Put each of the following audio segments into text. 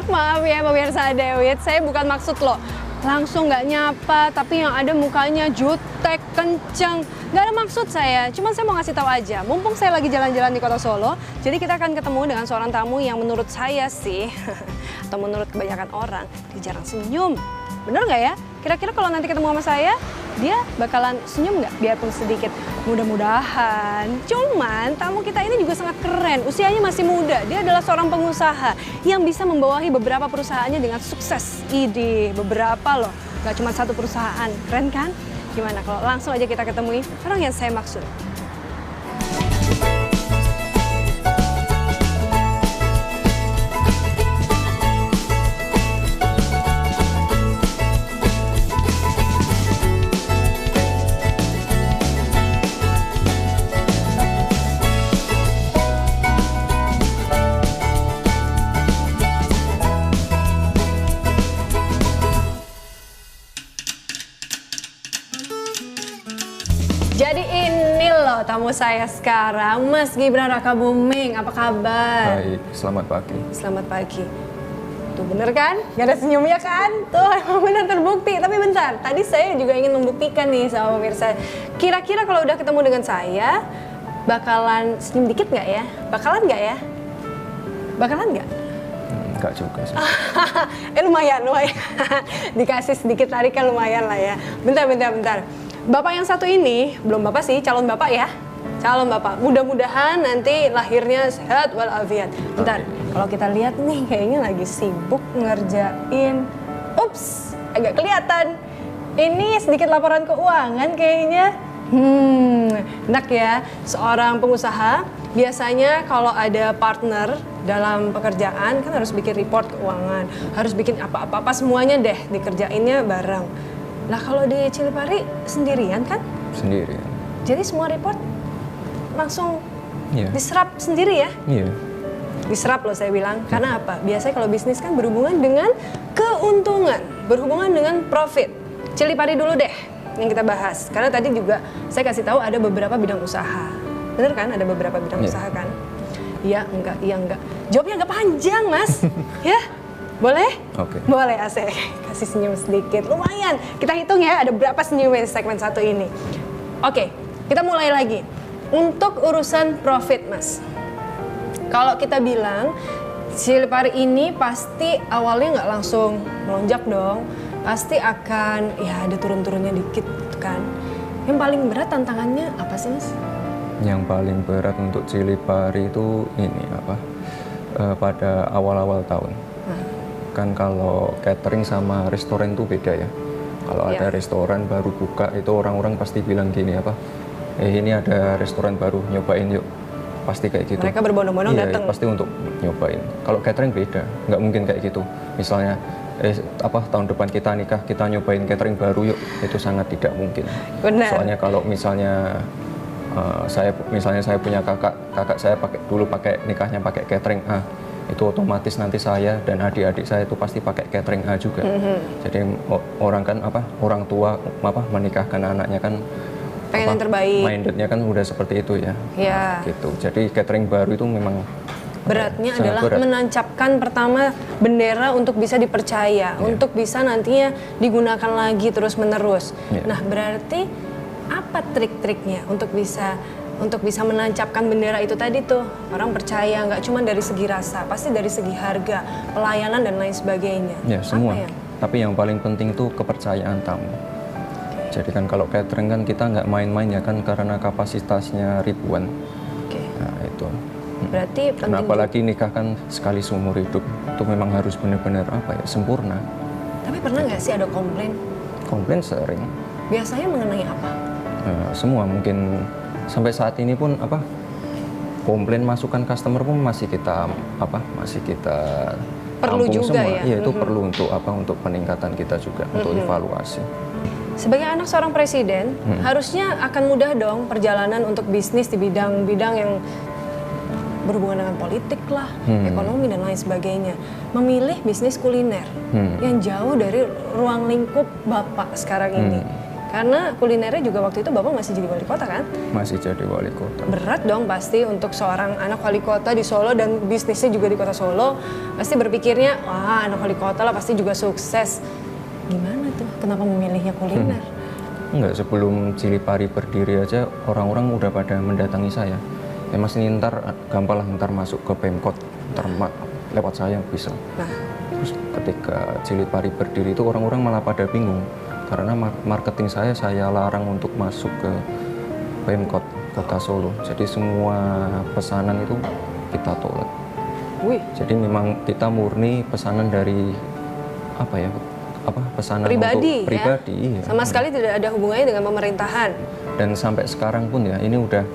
Maaf ya pemirsa Dewit, saya bukan maksud loh langsung nggak nyapa, tapi yang ada mukanya jutek, kenceng. Nggak ada maksud saya, cuman saya mau ngasih tahu aja. Mumpung saya lagi jalan-jalan di kota Solo, jadi kita akan ketemu dengan seorang tamu yang menurut saya sih, atau menurut kebanyakan orang, dia jarang senyum. Bener nggak ya? Kira-kira kalau nanti ketemu sama saya, dia bakalan senyum nggak? Biarpun sedikit. Mudah-mudahan. Cuman tamu kita ini juga sangat keren. Usianya masih muda. Dia adalah seorang pengusaha yang bisa membawahi beberapa perusahaannya dengan sukses. Ide beberapa loh. Gak cuma satu perusahaan. Keren kan? Gimana kalau langsung aja kita ketemui orang yang saya maksud. Jadi ini loh tamu saya sekarang, Mas Gibran Rakabuming. Apa kabar? Baik, selamat pagi. Selamat pagi. Tuh bener kan? Gak ada senyumnya kan? Tuh emang bener terbukti. Tapi bentar, tadi saya juga ingin membuktikan nih sama pemirsa. Kira-kira kalau udah ketemu dengan saya, bakalan senyum dikit nggak ya? Bakalan nggak ya? Bakalan nggak? Enggak juga sih. Lumayan. Dikasih sedikit tarikan lumayan lah ya. Bentar. Bapak yang satu ini, belum bapak sih, calon bapak ya. Calon bapak, mudah-mudahan nanti lahirnya sehat walafiat. Bentar, kalau kita lihat nih kayaknya lagi sibuk ngerjain. Ups, agak kelihatan. Ini sedikit laporan keuangan kayaknya. Enak ya, seorang pengusaha biasanya kalau ada partner dalam pekerjaan kan harus bikin report keuangan, harus bikin apa-apa semuanya deh dikerjainnya bareng. Lah kalau di Cilipari sendirian kan? Sendiri. Jadi semua report langsung Iya. diserap sendiri ya? Iya. Diserap loh saya bilang. Karena apa? Biasanya kalau bisnis kan berhubungan dengan keuntungan, berhubungan dengan profit. Cilipari dulu deh yang kita bahas. Karena tadi juga saya kasih tahu ada beberapa bidang usaha. Bener kan? Ada beberapa bidang usaha kan? Iya, enggak. Jawabnya enggak panjang, Mas. Ya? Boleh? Oke. Boleh, asik. Kasih senyum sedikit. Lumayan. Kita hitung ya, ada berapa senyum di segmen satu ini. Oke, kita mulai lagi. Untuk urusan profit, Mas. Kalau kita bilang, Cilipari ini pasti awalnya nggak langsung melonjak dong. Pasti akan, ya ada turun-turunnya dikit kan. Yang paling berat tantangannya apa sih, Mas? Yang paling berat untuk Cilipari itu ini apa? Pada awal-awal tahun. Kan kalau catering sama restoran itu beda ya. Kalau ada restoran baru buka itu orang-orang pasti bilang gini apa? Ini ada restoran baru, nyobain yuk. Pasti kayak gitu. Mereka berbondong-bondong datang. Pasti untuk nyobain. Kalau catering beda, nggak mungkin kayak gitu. Misalnya tahun depan kita nikah, kita nyobain catering baru yuk. Itu sangat tidak mungkin. Benar. Soalnya kalau misalnya saya punya kakak saya pakai nikahnya pakai catering A, itu otomatis nanti saya dan adik-adik saya itu pasti pakai catering A juga. Jadi orang tua menikahkan anaknya kan pengen yang terbaik. Mindednya kan udah seperti itu ya. Iya. Gitu. Jadi catering baru itu memang beratnya adalah menancapkan pertama bendera untuk bisa dipercaya, untuk bisa nantinya digunakan lagi terus-menerus. Nah, berarti apa trik-triknya untuk bisa menancapkan bendera itu tadi tuh? Orang percaya nggak cuma dari segi rasa, pasti dari segi harga, pelayanan dan lain sebagainya. Ya, semua. Tapi yang paling penting itu kepercayaan tamu. Jadi kan kalau catering kan kita nggak main-main ya kan karena kapasitasnya ribuan. Nah itu. Berarti penting. Apalagi nikah kan sekali seumur hidup, itu memang harus benar-benar sempurna. Tapi pernah nggak sih ada komplain? Komplain sering. Biasanya mengenai apa? Semua mungkin sampai saat ini pun komplain masukan customer pun masih kita perlu tampung juga semua. ya. Iya, itu perlu untuk peningkatan kita juga, untuk evaluasi. Sebagai anak seorang presiden, harusnya akan mudah dong perjalanan untuk bisnis di bidang-bidang yang berhubungan dengan politik lah, ekonomi dan lain sebagainya. Memilih bisnis kuliner yang jauh dari ruang lingkup Bapak sekarang ini. Karena kulinernya juga waktu itu Bapak masih jadi wali kota kan? Masih jadi wali kota. Berat dong pasti untuk seorang anak wali kota di Solo dan bisnisnya juga di kota Solo. Pasti berpikirnya, wah anak wali kota lah pasti juga sukses. Gimana tuh? Kenapa memilihnya kuliner? Enggak, sebelum Cili Pari berdiri aja orang-orang udah pada mendatangi saya. Ya mas ini ntar gampang lah ntar masuk ke Pemkot, ntar lewat saya bisa. Nah, Terus ketika Cili Pari berdiri itu orang-orang malah pada bingung. Karena marketing saya larang untuk masuk ke Pemkot Kota Solo. Jadi semua pesanan itu kita tolak. wih, Jadi memang kita murni pesanan dari pesanan pribadi untuk pribadi. ya? Iya. Sama sekali tidak ada hubungannya dengan pemerintahan. Dan sampai sekarang pun ya ini udah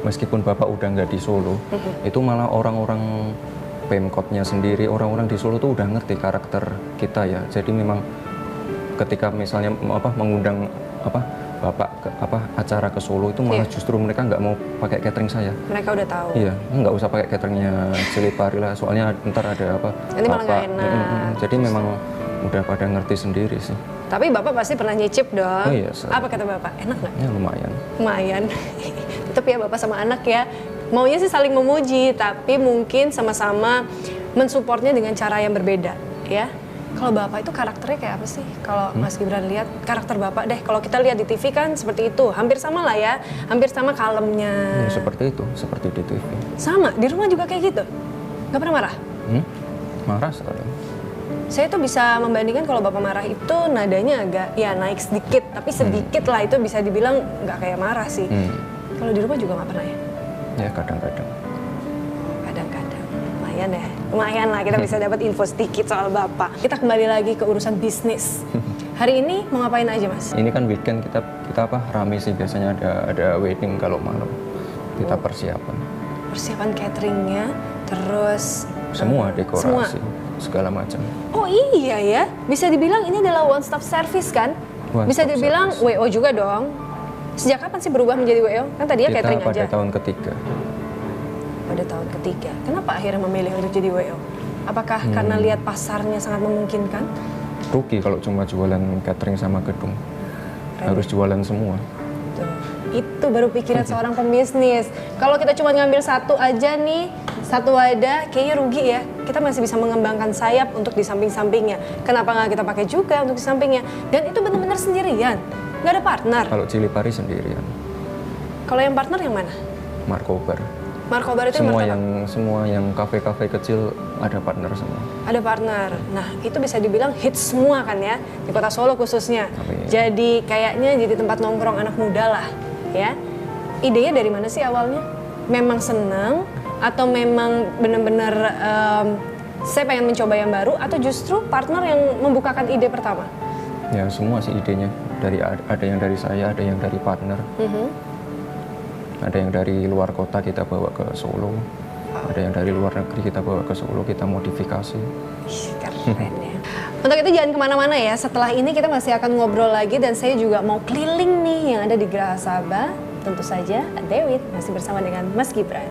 meskipun Bapak udah nggak di Solo, itu malah orang-orang Pemkotnya sendiri, orang-orang di Solo tuh udah ngerti karakter kita ya. Jadi memang ketika misalnya mengundang Bapak ke acara ke Solo itu malah justru mereka nggak mau pakai catering saya. Mereka udah tahu. Iya, nggak usah pakai cateringnya Cili Pari lah, soalnya ntar ada Nanti malah nggak enak. Jadi memang udah pada ngerti sendiri sih. Tapi Bapak pasti pernah nyicip dong. Oh iya, Apa kata Bapak? Enak nggak? Ya lumayan. Lumayan. Tetap ya Bapak sama anak ya. Maunya sih saling memuji, tapi mungkin sama-sama mensupportnya dengan cara yang berbeda ya. Kalau Bapak itu karakternya kayak apa sih? Kalau Mas Gibran lihat karakter Bapak deh, kalau kita lihat di TV kan seperti itu, hampir sama lah ya, hampir sama kalemnya. Ya, seperti itu, seperti di TV. Sama, di rumah juga kayak gitu? Gak pernah marah? Marah sekali. Saya tuh bisa membandingkan kalau Bapak marah itu nadanya agak ya naik sedikit, tapi sedikit lah itu bisa dibilang nggak kayak marah sih. Kalau di rumah juga nggak pernah ya? Ya kadang-kadang. Kadang-kadang, lumayan ya. Lumayan lah kita bisa dapat info sedikit soal Bapak. Kita kembali lagi ke urusan bisnis. Hari ini mau ngapain aja Mas? Ini kan weekend kita rame sih, biasanya ada wedding kalau malam. Kita persiapan. Persiapan cateringnya, terus Semua dekorasi, semua. segala macam. Oh iya ya, bisa dibilang ini adalah one stop service kan? One Bisa stop dibilang service. WO juga dong. Sejak kapan sih berubah menjadi WO? Kan tadinya Kita catering pada aja. tahun ketiga. Pada tahun ketiga. Kenapa akhirnya memilih untuk jadi WO? Apakah karena lihat pasarnya sangat memungkinkan? Rugi kalau cuma jualan catering sama gedung. Harus jualan semua. Tuh. Itu baru pikiran seorang pembisnis. Kalau kita cuma ngambil satu aja nih, satu wadah, kayaknya rugi ya. Kita masih bisa mengembangkan sayap untuk di samping-sampingnya. Kenapa nggak kita pakai juga untuk di sampingnya? Dan itu benar-benar sendirian, nggak ada partner. Kalau Cili Pari sendirian. Kalau yang partner yang mana? Markobar. Markobar itu Semua yang kafe-kafe kecil ada partner semua. ada partner. Nah, itu bisa dibilang hits semua kan ya, di kota Solo khususnya. Amin. Jadi kayaknya jadi tempat nongkrong anak muda lah, ya. Idenya dari mana sih awalnya? Memang senang atau memang benar-benar saya pengen mencoba yang baru atau justru partner yang membukakan ide pertama? Ya semua sih idenya. Ada yang dari saya, ada yang dari partner. Ada yang dari luar kota kita bawa ke Solo. Ada yang dari luar negeri kita bawa ke Solo, kita modifikasi. Ih, keren ya. Untuk itu jangan kemana-mana ya. Setelah ini kita masih akan ngobrol lagi dan saya juga mau keliling nih yang ada di Geraha Sabah. Tentu saja Dewi masih bersama dengan Mas Gibran.